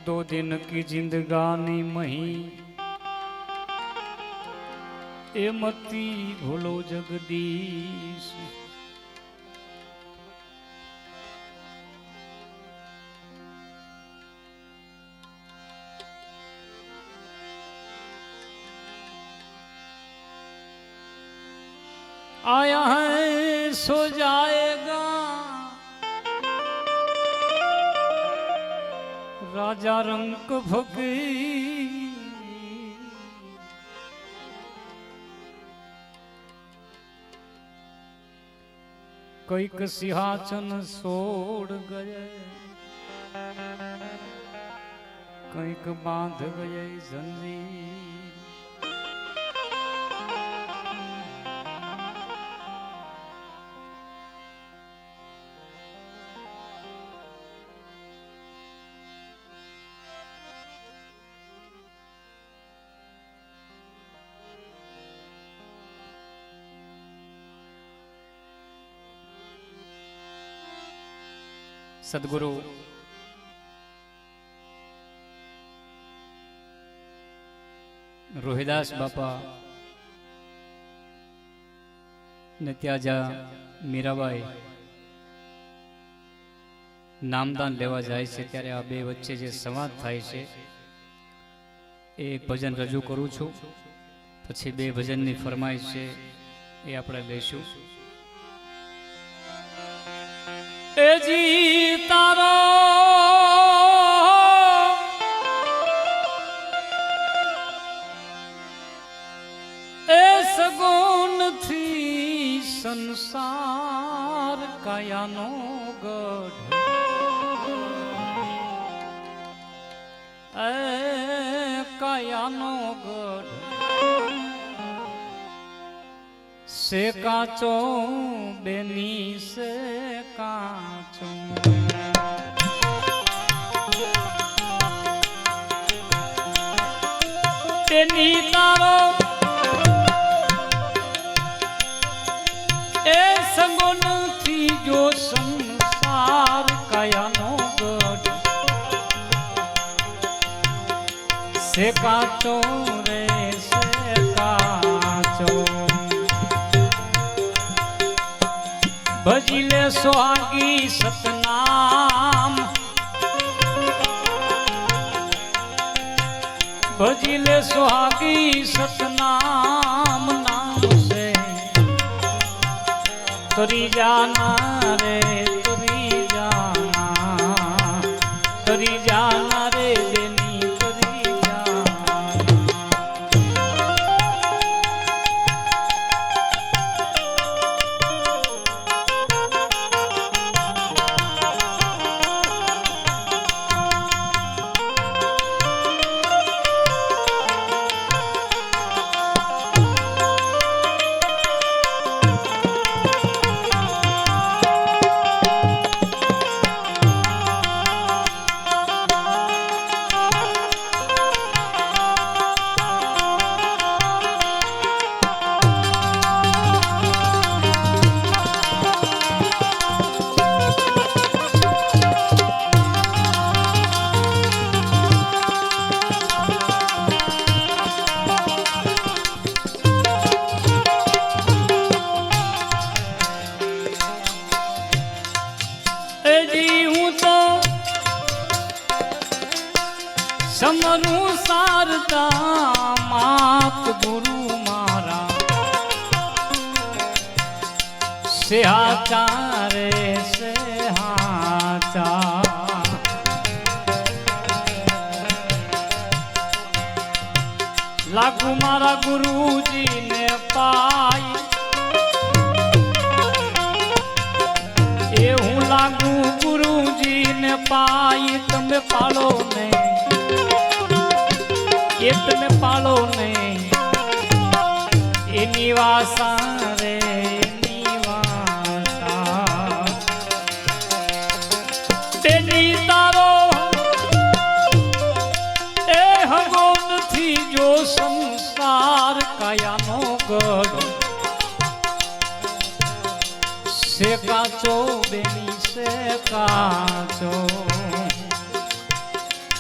दो दिन की जिंदगानी मही ए मती भूलो जगदीश। आया है सो जाएगा राजा रंक फकीर। कईक सिंहासन छोड़ गए, कईक बांध गए जंजीर। सदगुरु रोहिदास बापा ने त्याजा मीराबाई नामदान लेवा जाए छे त्यारे आ बे वच्चे जे संवाद थाय छे एक भजन रजू करूं छूं, पछी बे भजननी फरमाइश छे ए आपणे लेशुं। ए जी तारो ए सगुन थी संसार कायानो गढ़। ए कायानो गढ़ से काचो बेनी से काचो। तेनी तारो ए संगुन थी जो संसार कायानो गढ़ से काचो रे से काचो। भजिले सुहागी सतनाम, भजिले सुहागी सतनाम नाम से तरी जाना रे तरी जाना, तरी जाना रे देनी तरी जाना। समरू सारता मात गुरु मारा सेहाचारे सेहाचा। लागू मारा गुरुजी ने पाई ए हूँ लागू गुरुजी ने पाई। तमे पालो ने ये तमे पालो ने ए निवासा रे निवासा। तेनी तारो ए हगोन थी जो संसार कायानो गढ़ से काचो बेनी से काचो।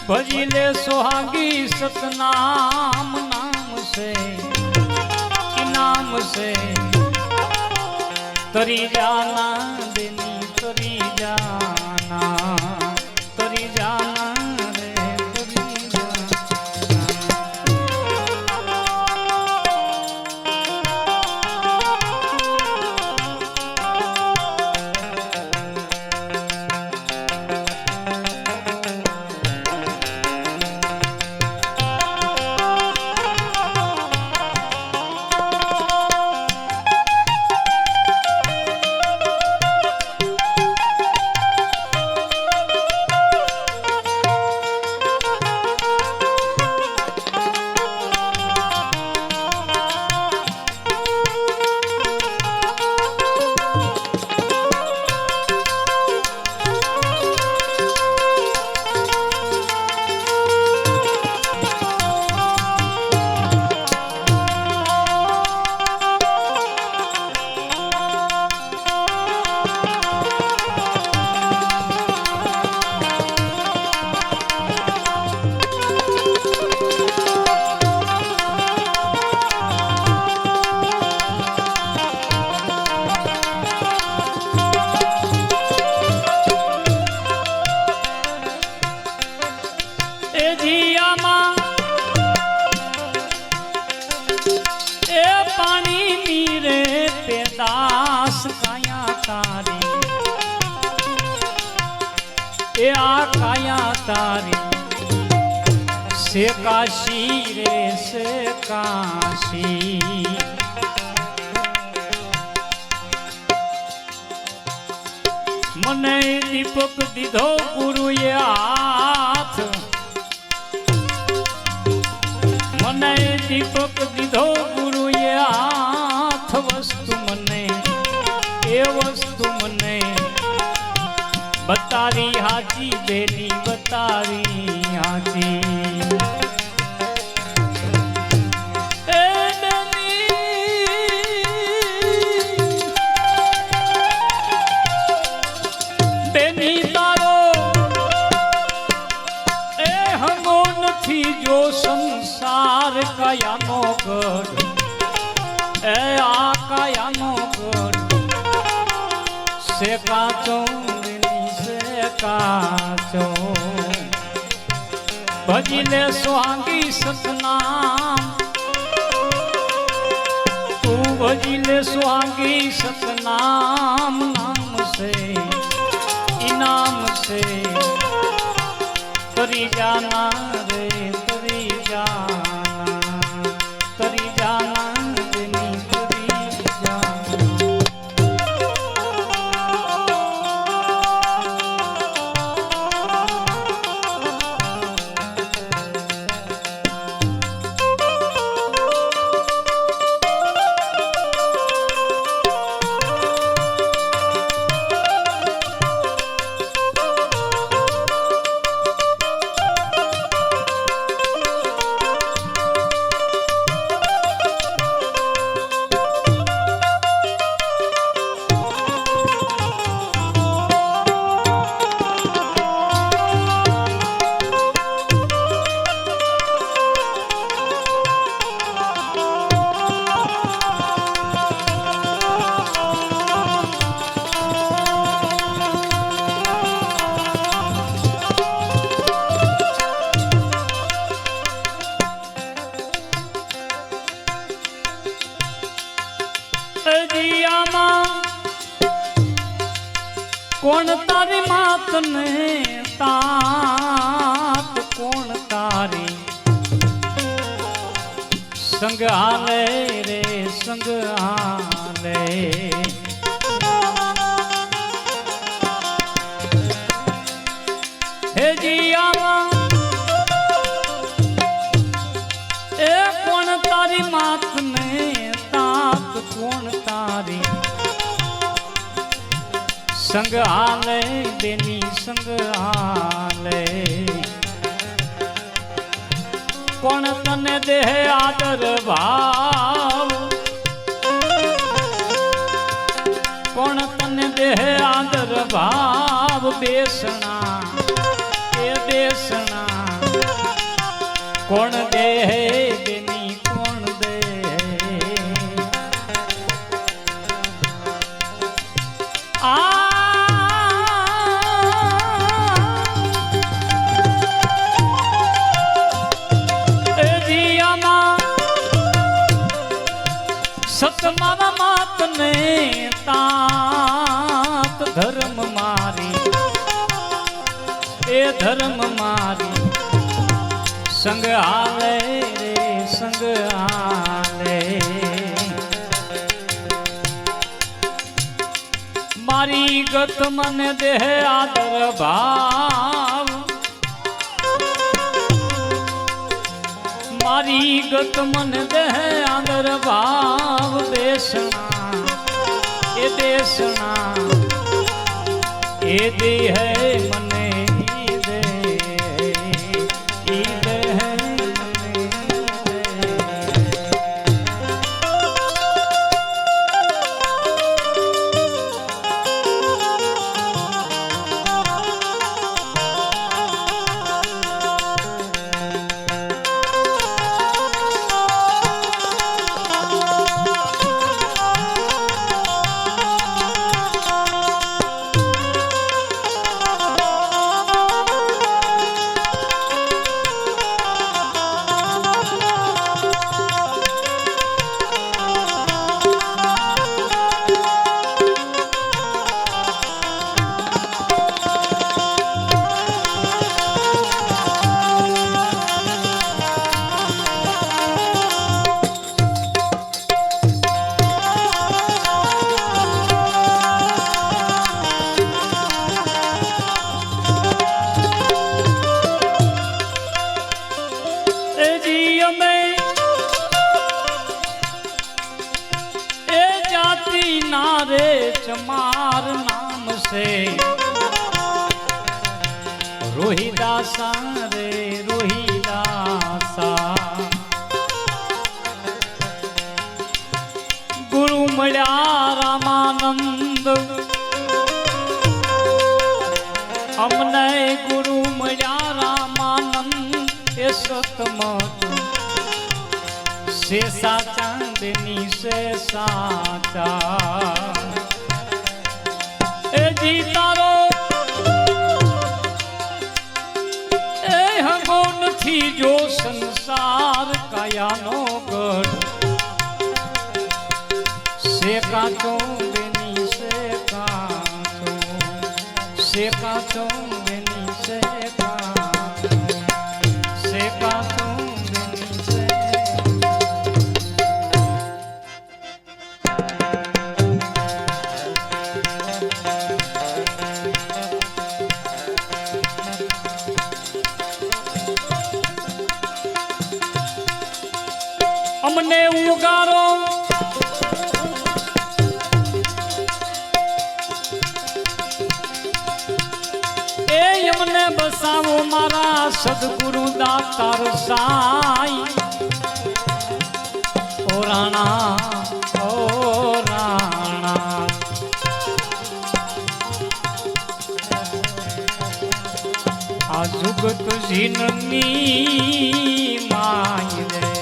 भजी ले सुहागी सतनाम नाम से नाम से तरी जाना देनी तरी जाना तरी जाना रे तरी जाना। ए आ काया तारी से काशी रे से काशी मने दीपक दीधो गुरु ये हाथ मने दीपक दीधो गुरु ये हाथ वस्तु मने ए वस्तु मने बतारी हाजी बेनी बतारी हाजी बेनी तारो ए हंगो नथी जो संसार काया नो गढ़ ए आ काया नो गढ़ से काचो काचो भजिले सुहागी सतनाम तू भजिले सुहागी सतनाम नाम से इनाम से तरी जाना रे तरी जाना तरी जाना देनी तरी जाना। कोण तारी मात ने तात कोण तारी संग हाले रे संग हाले हे जिया ए कोण तारी मात ने तात कोण तारी संग आले देनी संग आले कोण तने देह आदर भाव कोण तने देह आदर भाव बेसना ए बेसना કોણ દે બેની કોણ દે સતમારા માતને તાત ધર્મ મારી એ ધર્મ મારી સંગ હાલે રે સંગ હાલે મારી ગત મને દેહ આદર ભાવ મારી ગત મને દેહ આદર ભાવ દેશના એ દેહ મને દે ઈ દેહ नारे चमार नाम से रोहिदासा रे रोहिदासा गुरु मल्या रामानंद हमने गुरु मल्या रामानंद ए सतमत से चांदनी से साचा ए जीतारो ए हंगो नथी जो संसार कायानो गढ़ से काचो बेनी से काचो बेनी से काचो हमने उगारो ए हमने बसावो मारा सदगुरु दातार साई ओ राणा आ जुगत जिननी माई रे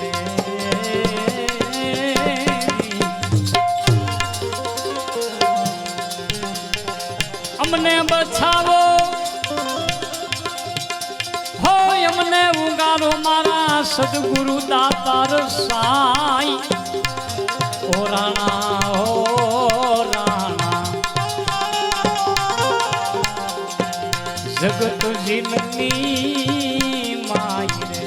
हमने बचावो हो हमने उगारो मारा सदगुरु दातार साई ओ राणा जगत जिननी माई रे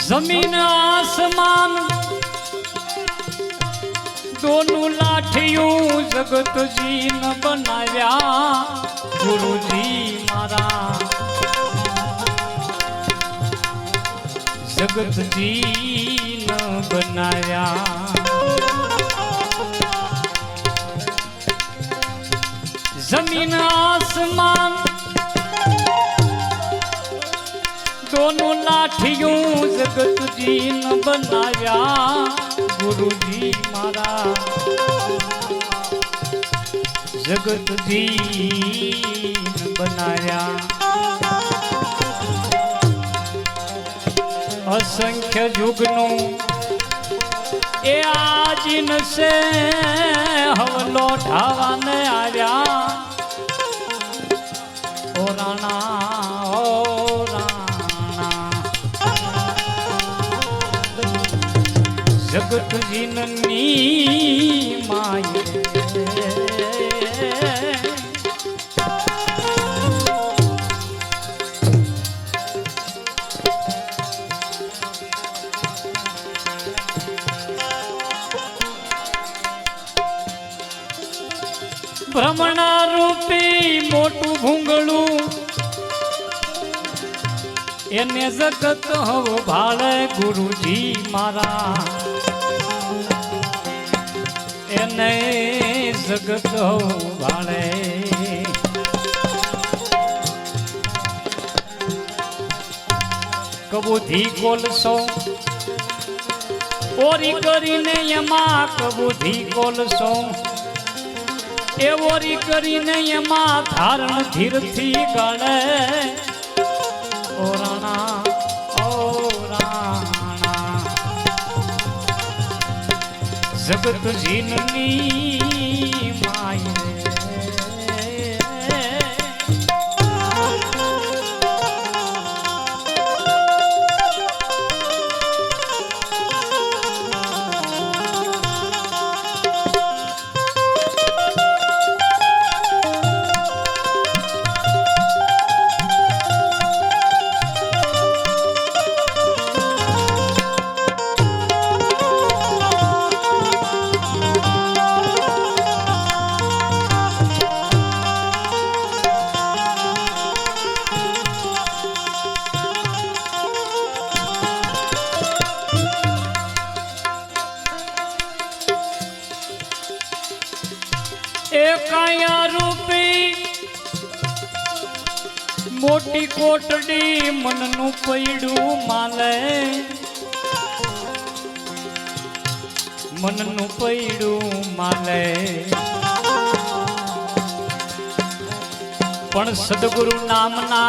जमीन आसमान दोनों लाठियों जगत जी न बनाव्या गुरुजी मारा जगत जी न बनाव्या जमीन आसमान दोनों लाठियों जगत जी न बनाया गुरुजी मारा जगत जी न बनाया असंख्य जुगनो ए आज से हवलो ढावाने आया ओ राणा ओ राणा जगत जिननी माये भ्रमणा रूपी मोटू भूंगळू एने जगत हव भाळे गुरुजी मारा एने जगत हव भाळे कबूधी कोलसो ओरी करीने यमा कबूधी कोलसो एवोरी करीने यमा धारण धीरथी गळे ओ राणा जगत जिननी माये एकाया रूपी मोटी कोटड़ी मननु पैडू माले मननु पैडू माले पण सद्गुरु नामना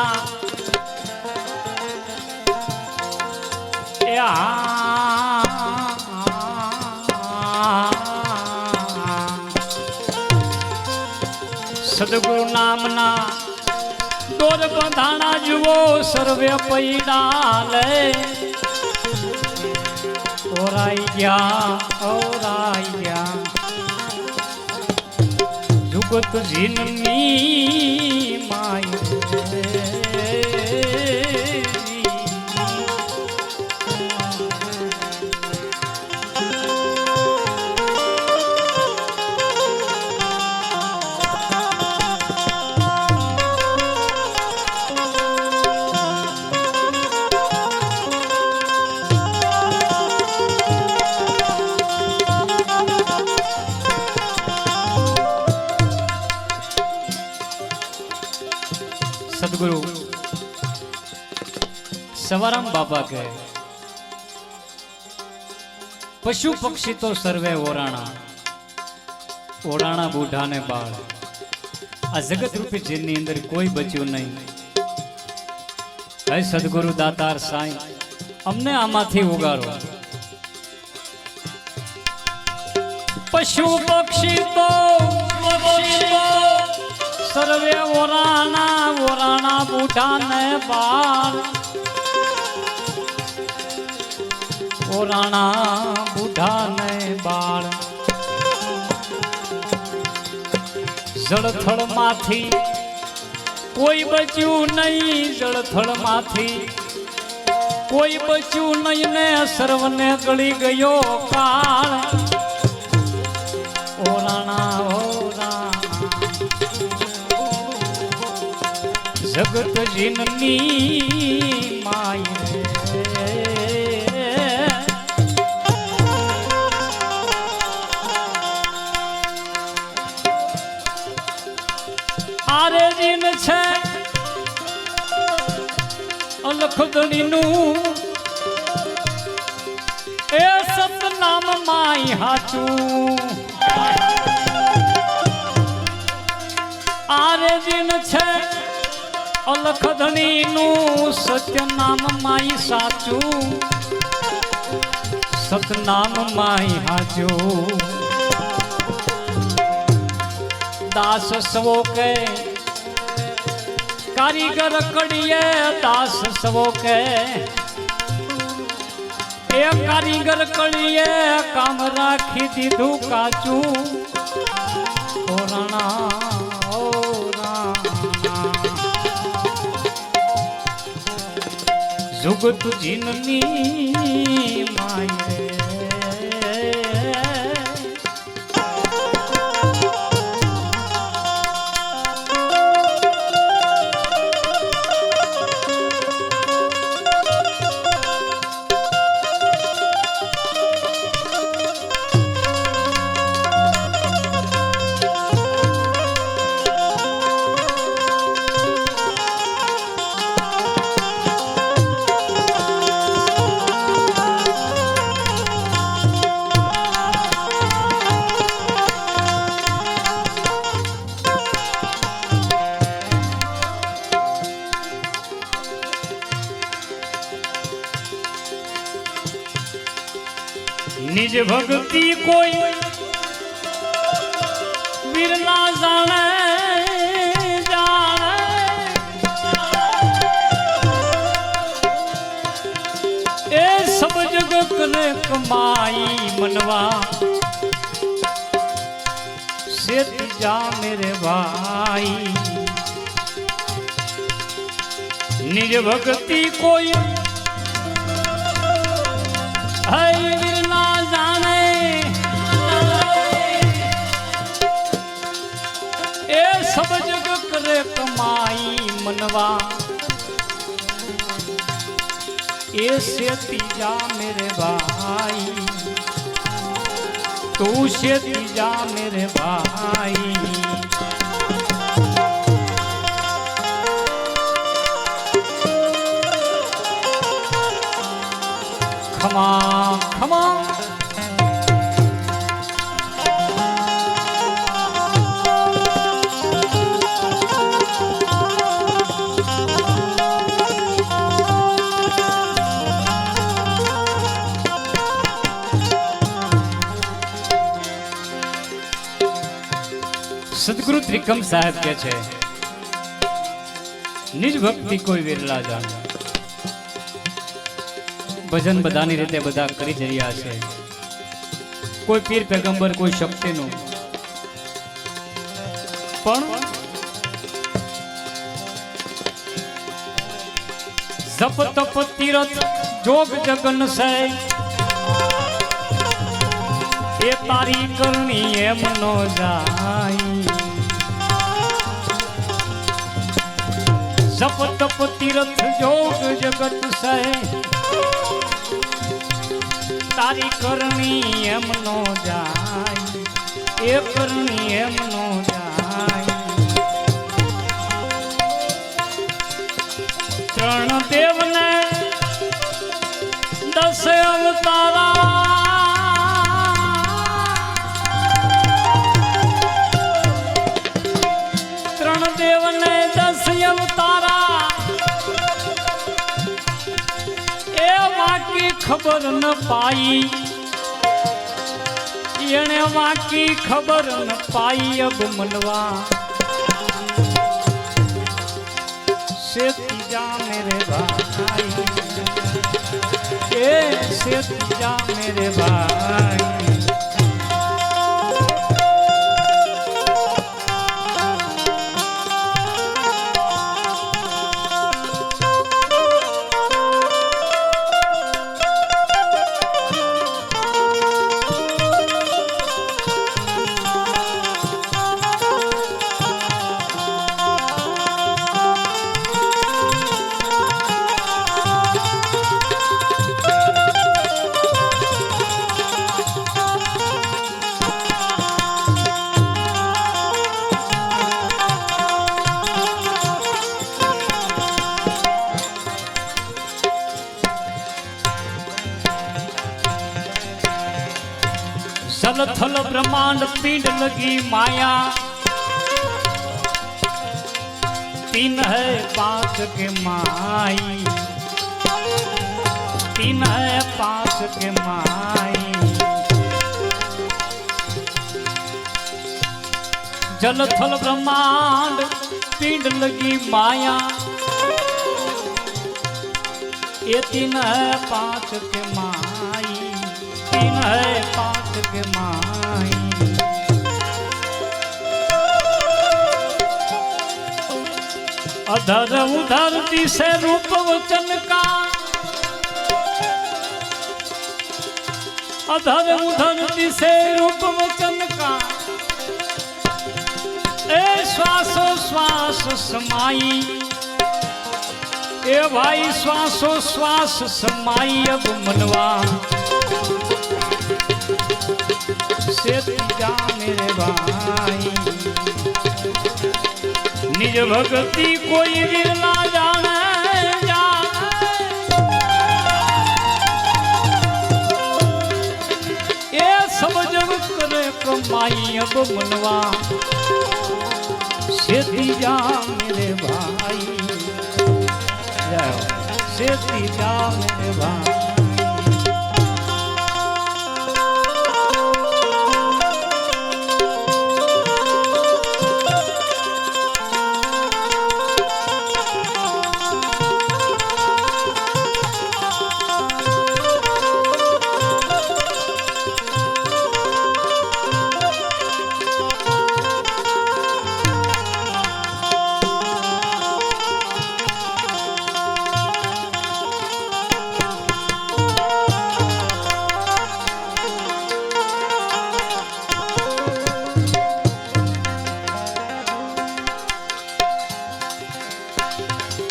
सद्गुरु नामना डोर बंधाना जुओ सर्वे पैडाले ओराई गया जुगत जिननी माये सदगुरु सवाराम बाबा के पशु पक्षी तो सर्वे ओराणा ओराणा बूढ़ा ने बाळ आ जगत रूपी जिननी अंदर कोई बच्યું नहीं है सदगुरु दातार साईं अमने आमाथी उगारो पशु पक्षी तो सर्वे ओराणा ओराणा बूढ़ा ने बाल ओराणा बूढ़ा ने बाल जड़थड़ माथी कोई बच्यू नहीं जड़थड़ माथी कोई बच्यू नहीं ने सर्वने गली गयो काल જગત જીનની માય આરે જીન છે અલખદણીનું એ સતનામ માય હાચું આરે જીન છે અલખધણીનું સત્ય નામ માય સાચું સતનામ માય હાજો દાસ સવો કે કારીગર કડીએ દાસ સવો કે એ કારીગર કડીએ કામ રાખી દીધું કાચું ઓરણા જુગત જીનની માય निज भक्ति कोई बिरला जाने जाने ए सब जग करे कमाई मनवा से जा मेरे भाई निज भक्ति कोई है सब जग करे कमाई मनवा ऐसे तीजा मेरे भाई तू से तीजा मेरे भाई खमा खमा सदगुरु त्रिकम साहेब के छे निज भक्ति कोई विरला जान भजन बधानी रीते बधा करी ज रह्या छे कोई पीर पैगंबर कोई शक्ति नु पण जप तप तीरथ जोग जगन से ये तारी करनी एम नो जाई जप तप तीरथ जोग जगत से तारी करनी एम नो जाई ए करनी एम नो जाई त्रण देव ने 10 अवतारा देव ने 10 अवतारा ए वाकी खबर न पाई येने वाकी खबर न पाई अब मनवा से तीजा मेरे भाई ए से तीजा मेरे भाई जल थल ब्रह्मांड पिंड लगी माया, तीन है पांच के माई, तीन है पांच के माई। जल थल ब्रह्मांड पिंड लगी माया, ये तीन है पांच के माई, तीन है पांच के माई। अधर उधर दिसे रूप वचन का, अधर उधर दिसे रूप वचन का, ए श्वासो श्वास समाई, ए भाई श्वासो श्वास समाई। अब मनवा से जा मेरे भाई, निज भक्ति कोई भी ना जाने, ये सब जग करे कमाई। अब मनवा से जा मेरे भाई, से जा मेरे भाई।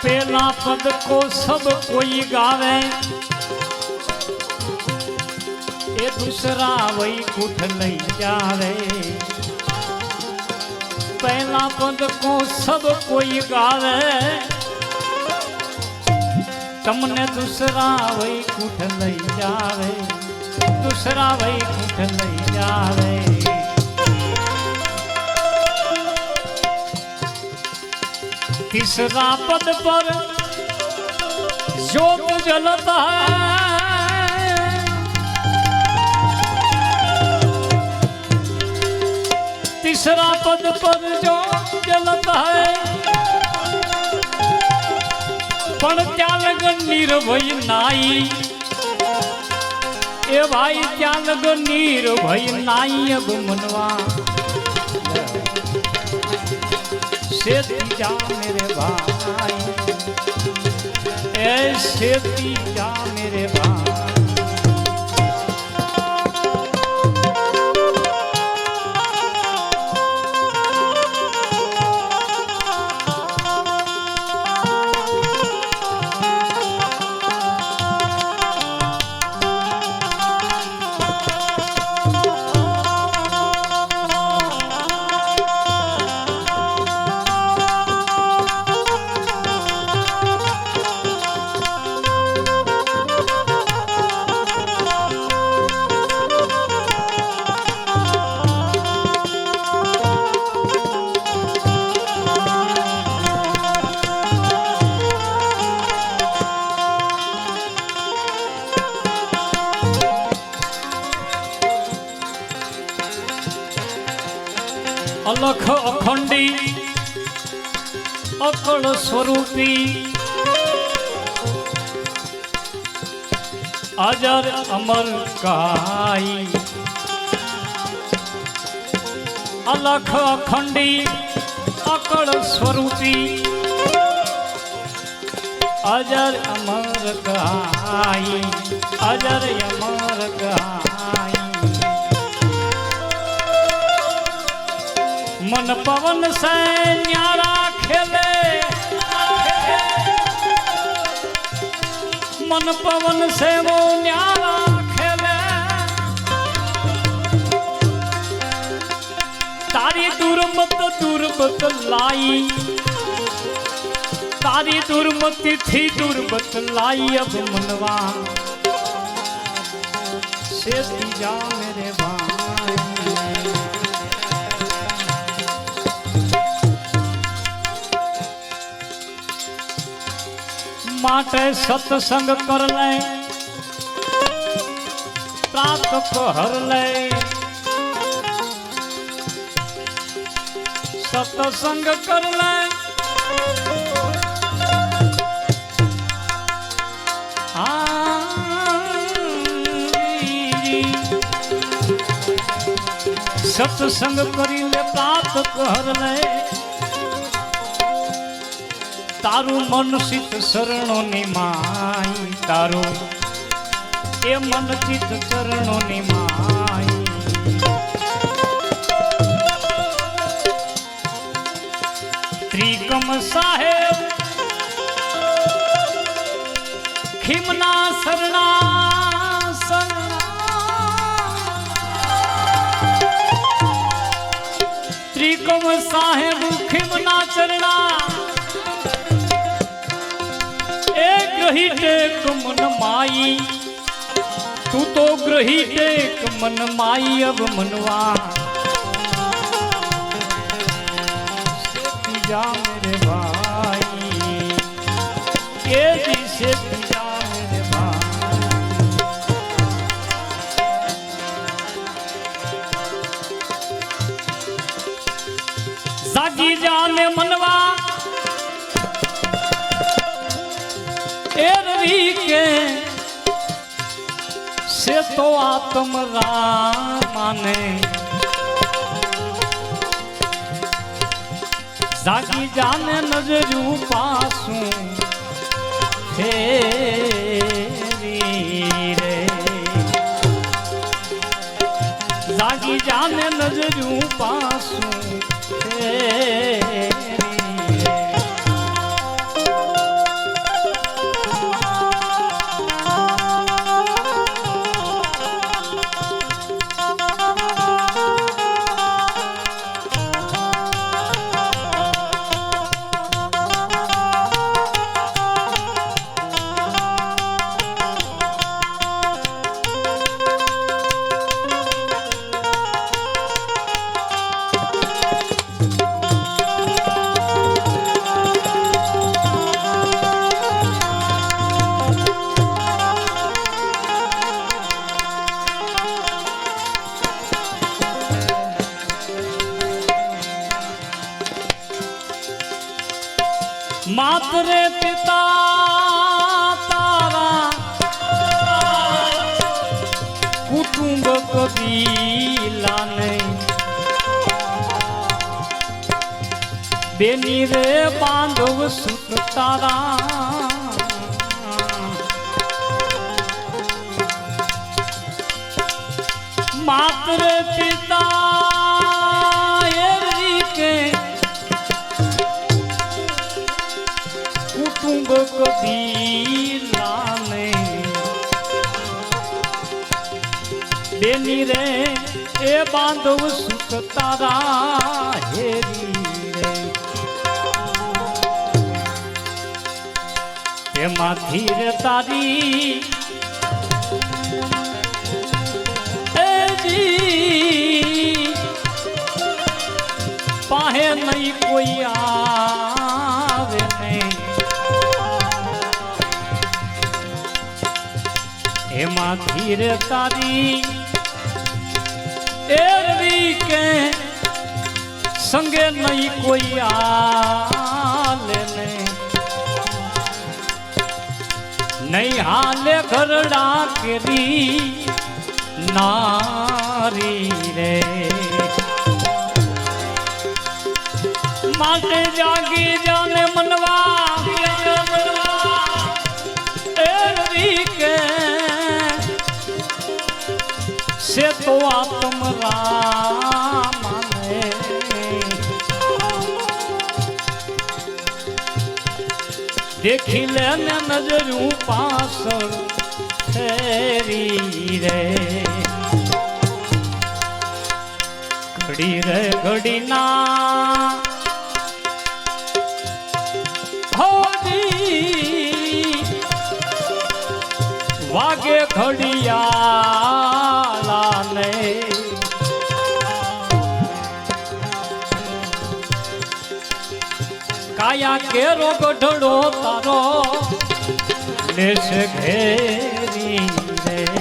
पहला पद को सब कोई गावे, ये दूसरा वही कुठ नहीं जावे। पहला पद को सब कोई गावे, तुमने दूसरा वही कुठ नहीं जावे, दूसरा वही कुठ नहीं जावे। तीसरा पद पर ज्योत जलता है, तीसरा पद पर ज्योत जलता है, पण त्याग निर्भय नाई, ए भाई त्याग निर्भय नाई। अब मनवा से जा मेरे भाई, ऐसे जा मेरे भाई। अलख अखंडी अकल स्वरूपी, अजर अमर काई। अलख अखंडी अकल स्वरूपी, अजर अमर काई, अजर अमर काई। मन पवन से न्यारा खेले, मन पवन से वो न्यारा खेले। तारी दुर्मत लाई, तारी दुर्मति थी दुर्मत लाई। अब मनवा से जा मेरे भाई, માટે સત્સંગ કર લે, પ્રાત પહર લે, સત્સંગ કર લે, સત્સંગ કરી લે, પ્રાત પહર લે, તારું મન ચિત શરણોની માઈ, તારું એ મન ચિત ચરણોની માઈ. ત્રિકમ સાહેબ ખીમના શરણા ત્રિકમ સાહેબ ખીમના ચરણા ગ્રહી ટેક મન માઈ, તું તો ગ્રહી ટેક મન માઈ. અબ મનવા જા મેરે ભાઈ, કે દિશે જા મેરે ભાઈ. જાગી જાને મનવા के से तो आत्म रामाने, जागी जाने नजरू पासू फेरी रे, जागी जाने नजरू पासू फेरी. मातरे पिता तारा कुटुंब कबीला नहीं, बेनी रे बांधव सुत तारा, मातरे पिता कुटुंब कबीला नहीं, बेनी रे ए बांधव सुख तारा हेरी रे. एमांथी रे तारी ए जी पाहे नहीं कोई आवे नहीं, एमा धीर तारी एरवी के संगे नहीं कोई आले नहीं हाले घरड़ा केरी नारी रे. माटे जागी जाने मनवा एरवी के से तो आत्म रामाने, देखी लेने नजरू पासर फेरी रे. घड़ी रे घड़ी ना हो जी वागे घड़ियाला ने, काया केरो गढ़ड़ो तारो લેશ ઘેરી રે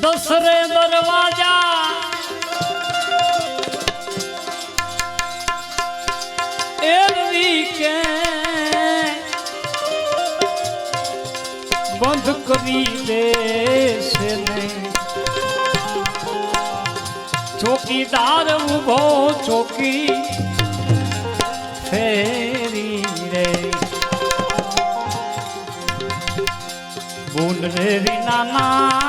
દસરે દરવાજા એવી કે બંધ કરી દેશે ને ચોકીદાર ઉભો ચોકી ફેરી રે બોલ રે નાના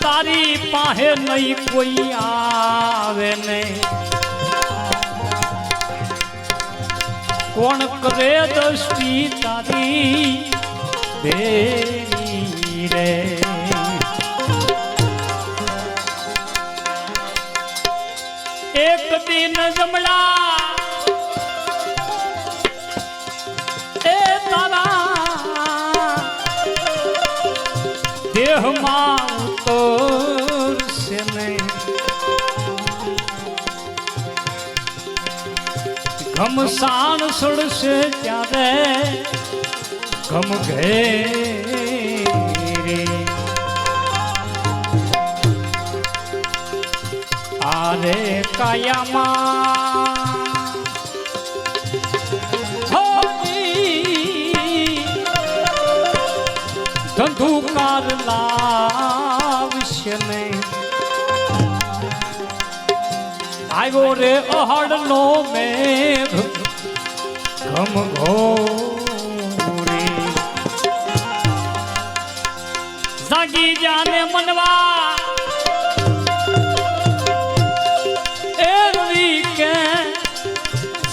તારી પાસે નહીં કોઈ આવે નહીં કોણ કરે દ્રષ્ટિ તારી બેરી રે એક દિન જમણા એ તારા દેહમાં ઉતરશે નહીં ઘમસાણ સડશે ત્યારે ઘમ ઘેરે આરે કાયામાં ધંધુકાર લાવશે નહીં આવ્યો રે અહડનો મેઘ ઘમ ઘોરે જાગી જાને મનવા એવી કે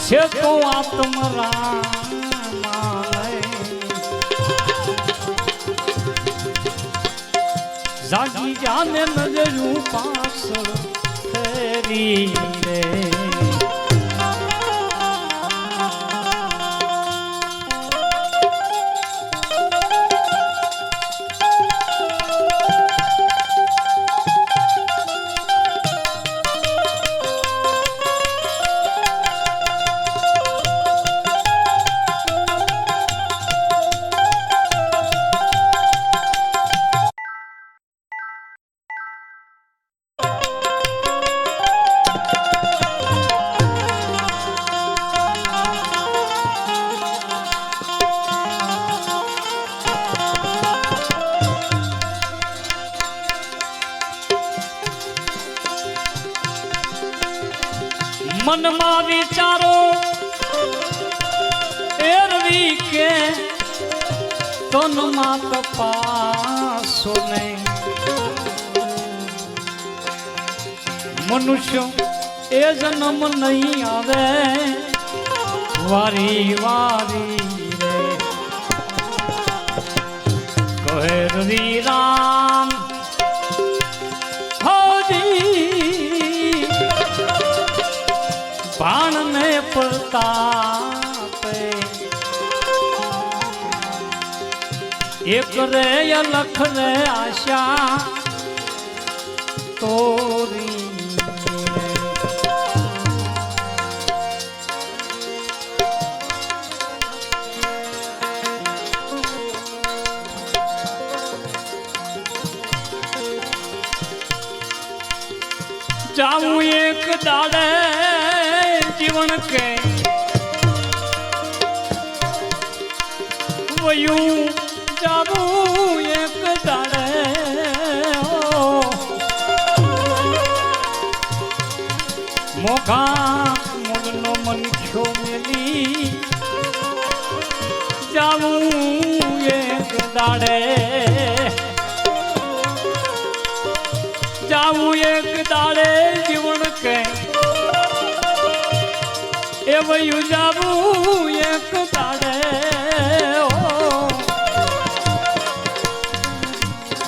છે તો આત્મરા જાગી જાને નજરું પાછળ ફેરી રે મનમાં વિચારો એરવી કે તનમાં તપાસો નહીં મનુષ્ય એ જન્મ નહીં આવે વારી વારી રે કહે રવિ રામ બાણ ને પ્રતાપે એક રે અલખ રે આશા તોરી જાઉં એક દાડે જીવન કે વયું જાવું એક દાડે મોઘા મૂળનો મનખ્યો મેલી દાડે જાવું એક દાડે જીવન કે એ વયું જાવું એક દાડે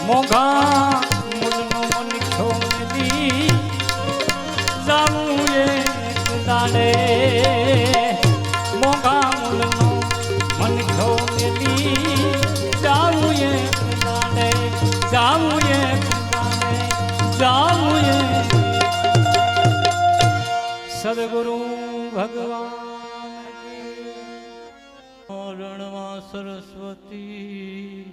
મોઘા મૂળનો મન છોડી જાવું એક દાડે મોઘા મૂળનો મન છોડી જાવું એક દાડે જાવું એક દાડે જાવું એક સદગુરુ ભગવાન રણવા સરસ્વતી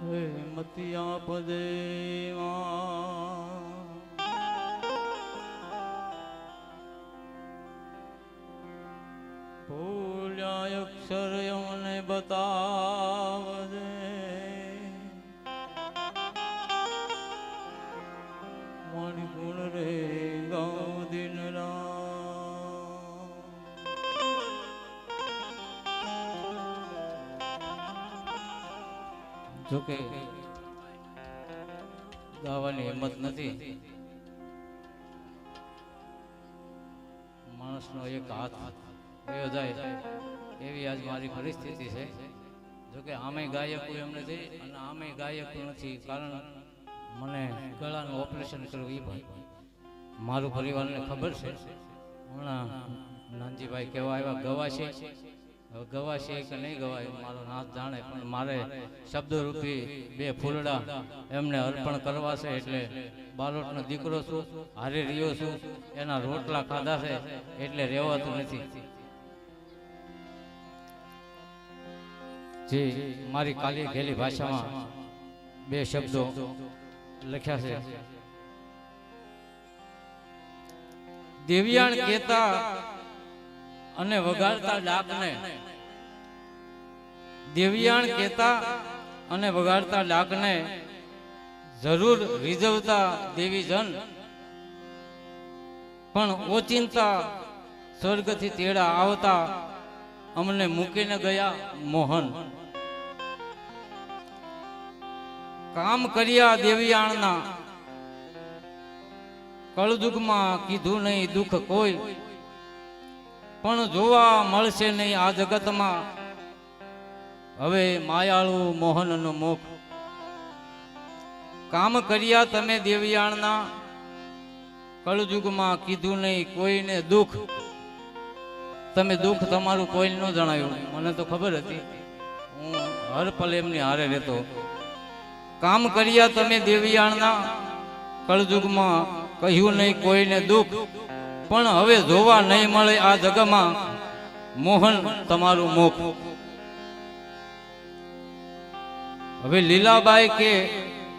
હે મતિયા પદેવા ભૂલ્યા અક્ષર અમને બતાવજે મણિગુણ રે ગાઉ દિન જોકે ગાવાની હિંમત નથી, માણસનો એક હાથ વયો જાય એવી આજ મારી પરિસ્થિતિ છે. જોકે આમે ગાયક એમ નથી અને આમે ગાયક નથી, કારણ મને ગળાનું ઓપરેશન કરવું એ ભાઈ મારું પરિવારને ખબર છે. હમણાં નાનજીભાઈ કહેવા આવ્યા ગવાશે, હવે ગવાશે કે નહીં ગવાય મારો નાથ જાણે, પણ મારે શબ્દરૂપી બે ફૂલડા એમને અર્પણ કરવા છે. એટલે બાલોટનો દીકરો છું, હારે રહ્યો છું, એના રોટલા ખાધા છે એટલે રહેવાતું નથી. જે મારી કાલી ઘેલી ભાષામાં બે શબ્દો લખ્યા છે. દેવિયાણ કેતા અને વગાડતા ડાકને, દેવિયાણ કેતા અને વગાડતા ડાકને જરૂર રીઝવતા દેવીજન, પણ ઓચિંતા સ્વર્ગથી તેડા આવતા અમને મૂકીને ગયા મોહન. કામ કર્યા દેવિયાણના કળયુગમાં કીધું નહીં દુઃખ કોઈ, પણ જોવા મળશે નહીં આ જગતમાં હવે માયાળુ મોહનનો મુખ. કામ કર્યા તમે દેવિયાણના કળયુગમાં કીધું નહીં કોઈને દુઃખ. તમે દુઃખ તમારું કોઈને ન જણાવ્યું, મને તો ખબર હતી, હું હર પલ એમની હારે રહેતો. કામ કર્યા તમે દેવિયાણના કળયુગમાં કહ્યું નહીં કોઈને દુઃખ, પણ હવે જોવા નહીં મળે આ જગમાં મોહન તમારું મુખ. હવે લીલાબાઈ કે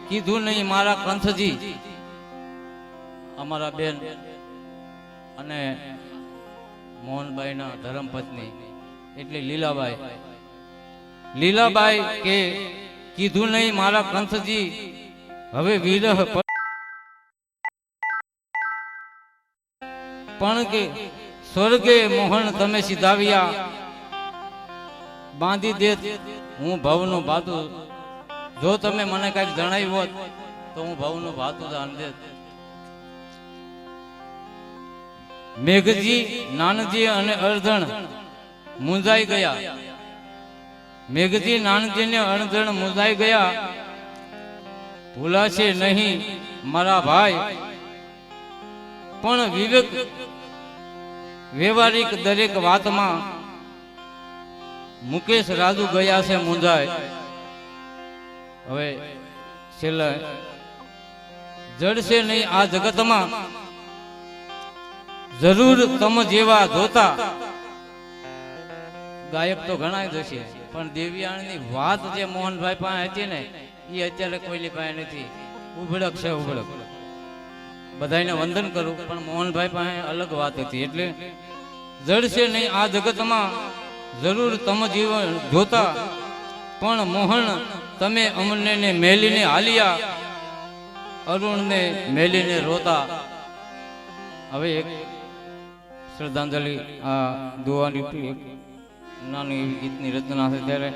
કીધું નહીં મારા કંથજી, અમારા બેન અને મોહનબાઈના ધર્મપત્ની એટલે લીલાબાઈ. લીલાબાઈ કે કીધું નહીં મારા કંથજી હવે વિરહ, પણ કે સ્વર્ગે મોહન તમે સીધાવ્યા, બાંધી દે હું ભવનું ભાતું. જો તમે મને કઈક જણાવ્યું હોત તો હું ભવનું ભાતું જાણ દેત. મેઘજી, નાનજી અને અર્ધણ મુંજાઈ ગયા. મેઘજી, નાનજી ને અર્ધણ મુંજાઈ ગયા. ભૂલાશે નહીં મારા ભાઈ, પણ વિવેક વ્યવહારિક દરેક વાતમાં મુકેશ રાજુ ગયા છે મુંજાય. હવે છેલ્લે જડશે નહીં આ જગતમાં જરૂર તમ જેવા જોતા. ગાયક તો ઘણા જશે, પણ દેવિયાણની વાત જે મોહનભાઈ પાસે હતી ને એ અત્યારે કોઈની પાસે નથી. ઉભડક છે ઉભડક, બધાને વંદન કરું, પણ મોહનભાઈ પાસે અલગ વાત હતી. એટલે જડશે નહીં આ જગતમાં જરૂર તમ જીવન જોતા, પણ મોહન તમે અમને ને મેલીને હાલ્યા, અરુણને મેલીને રોતા. હવે એક શ્રદ્ધાંજલિ આ દુઆની નાની એવી ગીતની રચના છે ત્યારે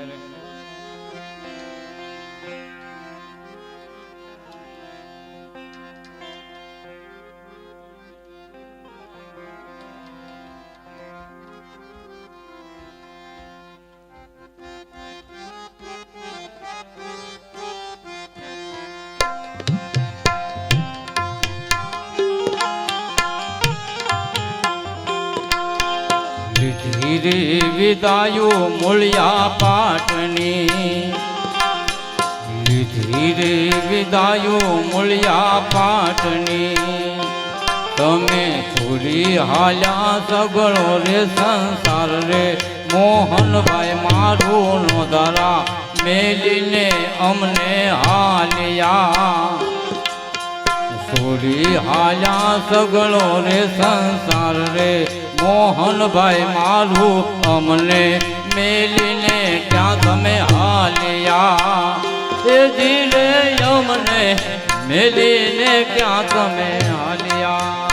ધીરે વિદાયો મૂળિયા પાટની ધીરે વિદાયો મૂળિયા પાટની તમે છોડી હાલ્યા સગળો રે સંસાર રે મોહનભાઈ મારું નોધારા મેલીને અમને હાલ્યા છોડી હાલ્યા સગળો રે સંસાર રે મોહનભાઈ મારું અમને મેલીને ક્યાં તમે હાલ્યા એ ધીરે અમને મેલીને ક્યાં તમે હાલ્યા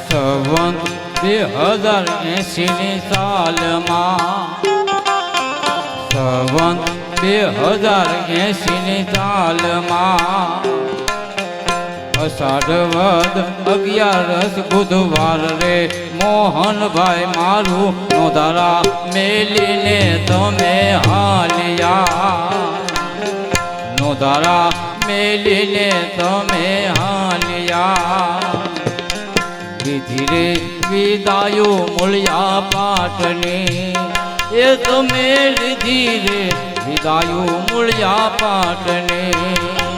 સંવંત 2080 સાલમાં સંવંત 2080 સાલમાં અષાઢ વદ 11 બુધવાર રે મોહનભાઈ મારું નોધારા મેલીને તમે હાલ્યા નોધારા મેલીને તમે હાલ્યા ધીરે વિદાયો મૂળિયા પાટની એ તમે ધીરે વિદાયો મૂળિયા પાટની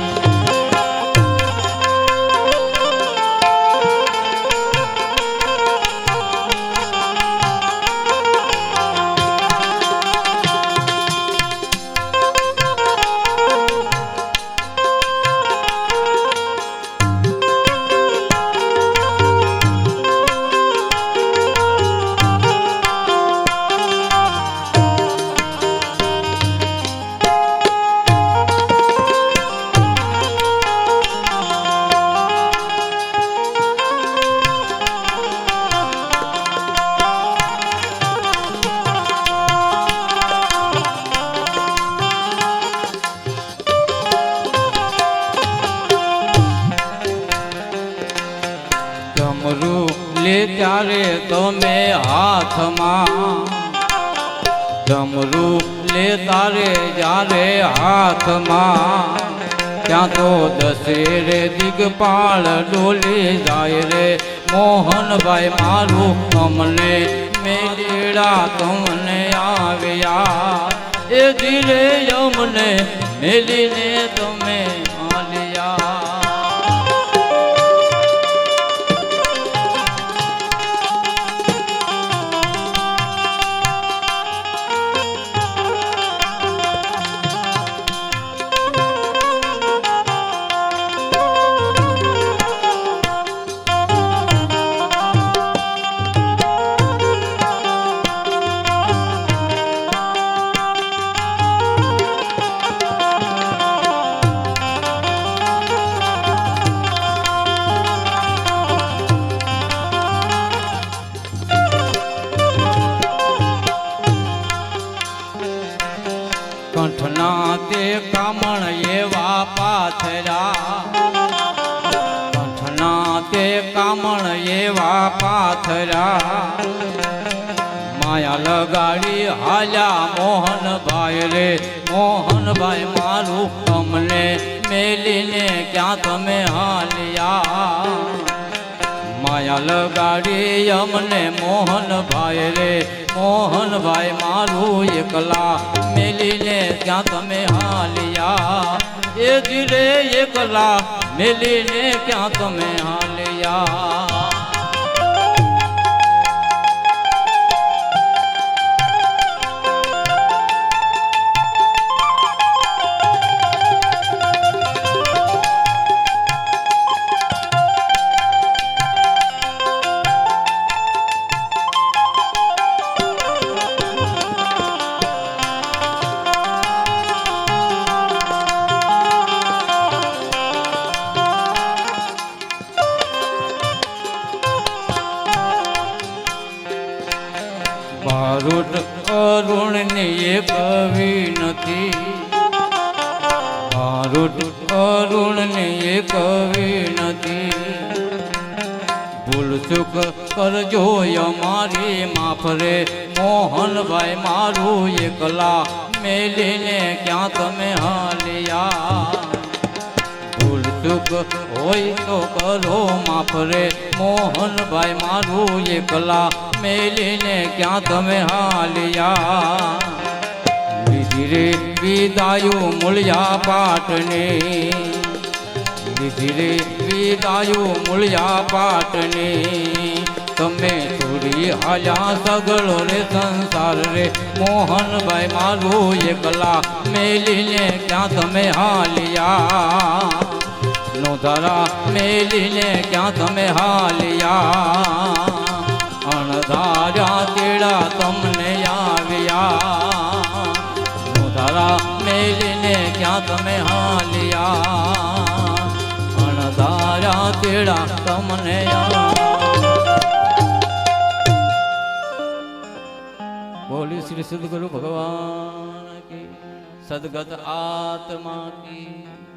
ડમરું લે ત્યારે તમે હાથમાં ડમરું લે તારે જ્યારે હાથમાં ત્યાં તો દશેરે દિગપાળ ડોલી જાય રે મોહનભાઈ મારું અમને મેલીડા તમને આવ્યા એ ધીરે અમને મેલીને તમે હાલ્યા કંઠના તે કામણ એવા પાથરા કંઠના તે કામણ એવા પાથરા માયા લગાડી હાલ્યા મોહનભાઈ રે મોહનભાઈ મારું અમને મેલીને ક્યાં તમે હાલ્યા માયા લગાડી અમને મોહનભાઈ રે મોહનભાઈ મારું એકલા મેલીને ક્યાં તમે હાલ્યા એ ધીરે એકલા મેલીને ક્યાં તમે હાલ્યા ભારૂટ અરુણની એક વિનતી ભારૂટ અરુણની એક વિનતી ભૂલ ચૂક કરજો અમારી માફ રે મોહનભાઈ મારું એકલા મેલીને ક્યાં તમે હાલ્યા ભૂલ ચૂક હોય તો કરો માફ રે મોહનભાઈ મારું એકલા મેલીને ક્યાં તમે હાલ્યા લીધી રે વિદાયું મૂળ્યા પાટને લીધી રે વિદાયું મૂળ્યા પાટને તમે છોડી હાલ્યા સગળો રે સંસાર રે મોહનભાઈ મારું એકલા મેલીને ક્યાં તમે હાલ્યા નોધારા મેલીને ક્યાં તમે હાલ્યા અણધાર્યા તેડા તમને આવ્યા નોધારા મેલીને ક્યાં તમે હાલ્યા અણધાર્યા તેડા તમને બોલી શ્રી સદગુરુ ભગવાન કી સદગત આત્મા કી